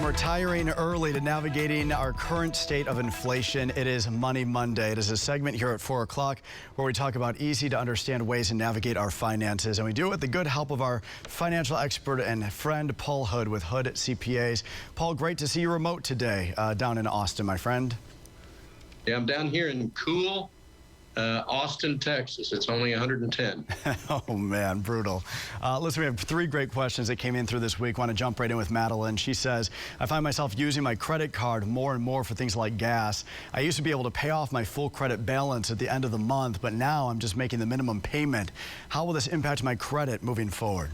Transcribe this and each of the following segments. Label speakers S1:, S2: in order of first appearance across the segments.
S1: From retiring early to navigating our current state of inflation, it is Money Monday. It is a segment here at 4 o'clock where we talk about easy to understand ways to navigate our finances. And we do it with the good help of our financial expert and friend, Paul Hood with Hood CPAs. Paul, great to see you remote today down in Austin, my friend.
S2: Yeah, I'm down here in cool Austin, Texas. It's only 110.
S1: Oh, man, brutal. Listen, we have 3 great questions that came in through this week. Want to jump right in with Madeline. She says, I find myself using my credit card more and more for things like gas. I used to be able to pay off my full credit balance at the end of the month, but now I'm just making the minimum payment. How will this impact my credit moving forward?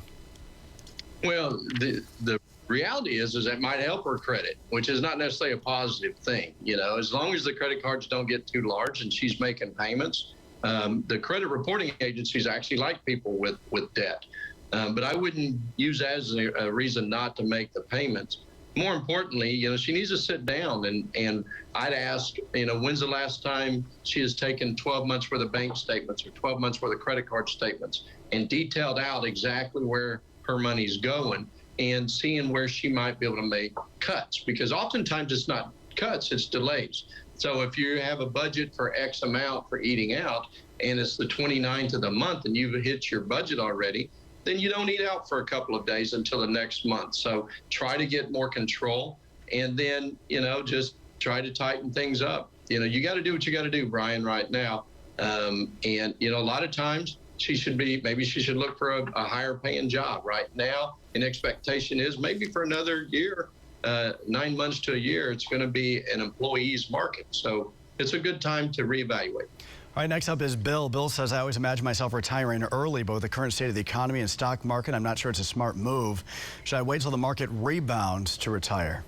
S2: Well, the reality is that might help her credit, which is not necessarily a positive thing. You know, as long as the credit cards don't get too large and she's making payments, the credit reporting agencies actually like people with debt. But I wouldn't use that as a reason not to make the payments. More importantly, you know, she needs to sit down and I'd ask, you know, when's the last time she has taken 12 months worth of bank statements or 12 months worth of credit card statements and detailed out exactly where her money's going and seeing where she might be able to make cuts, because oftentimes it's not cuts, it's delays. So if you have a budget for X amount for eating out and it's the 29th of the month and you've hit your budget already, then you don't eat out for a couple of days until the next month. So try to get more control and then, you know, just try to tighten things up. You know, you got to do what you got to do, Brian, right now. And, you know, a lot of times maybe she should look for a higher paying job right now. An expectation is maybe for another year, 9 months to a year, it's going to be an employee's market. So it's a good time to reevaluate.
S1: All right, next up is Bill. Bill says, I always imagine myself retiring early, but with the current state of the economy and stock market, I'm not sure it's a smart move. Should I wait till the market rebounds to retire?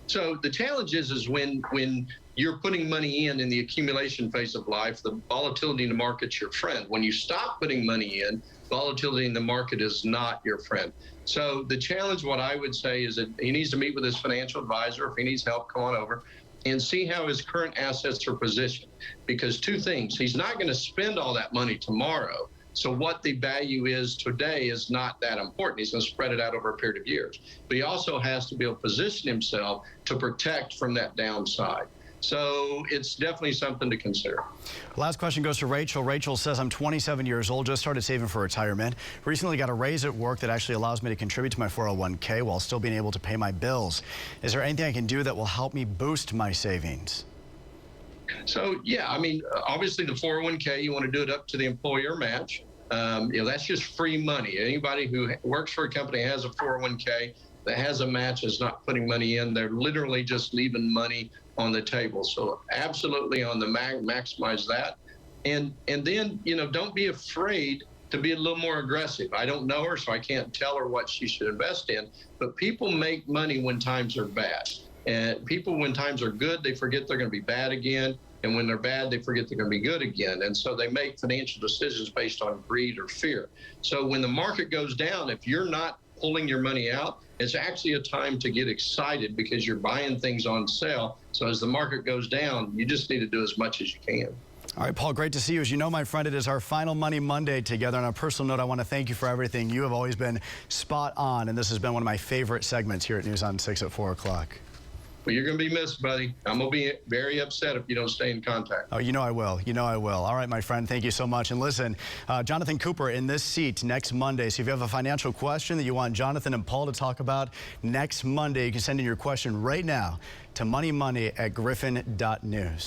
S2: So the challenge is when you're putting money in the accumulation phase of life, the volatility in the market's your friend. When you stop putting money in, volatility in the market is not your friend. So the challenge, what I would say, is that he needs to meet with his financial advisor. If he needs help, come on over and see how his current assets are positioned. Because 2 things, he's not going to spend all that money tomorrow. So what the value is today is not that important. He's going to spread it out over a period of years. But he also has to be able to position himself to protect from that downside. So it's definitely something to consider.
S1: Last question goes to Rachel. Rachel says, I'm 27 years old, just started saving for retirement. Recently got a raise at work that actually allows me to contribute to my 401k while still being able to pay my bills. Is there anything I can do that will help me boost my savings?
S2: So, yeah, I mean, obviously the 401k, you want to do it up to the employer match. You know, that's just free money. Anybody who works for a company has a 401k that has a match is not putting money in. They're literally just leaving money on the table. So absolutely on the maximize that. And then, you know, don't be afraid to be a little more aggressive. I don't know her, so I can't tell her what she should invest in. But people make money when times are bad. And people, when times are good, they forget they're going to be bad again. And when they're bad, they forget they're going to be good again. And so they make financial decisions based on greed or fear. So when the market goes down, if you're not pulling your money out, it's actually a time to get excited because you're buying things on sale. So as the market goes down, you just need to do as much as you can.
S1: All right, Paul, great to see you. As you know, my friend, it is our final Money Monday together. On a personal note, I want to thank you for everything. You have always been spot on, and this has been one of my favorite segments here at News on 6 at 4 o'clock.
S2: Well, you're going to be missed, buddy. I'm going to be very upset if you don't stay in contact.
S1: Oh, you know I will. You know I will. All right, my friend, thank you so much. And listen, Jonathan Cooper in this seat next Monday. So if you have a financial question that you want Jonathan and Paul to talk about next Monday, you can send in your question right now to moneymonday@griffin.news.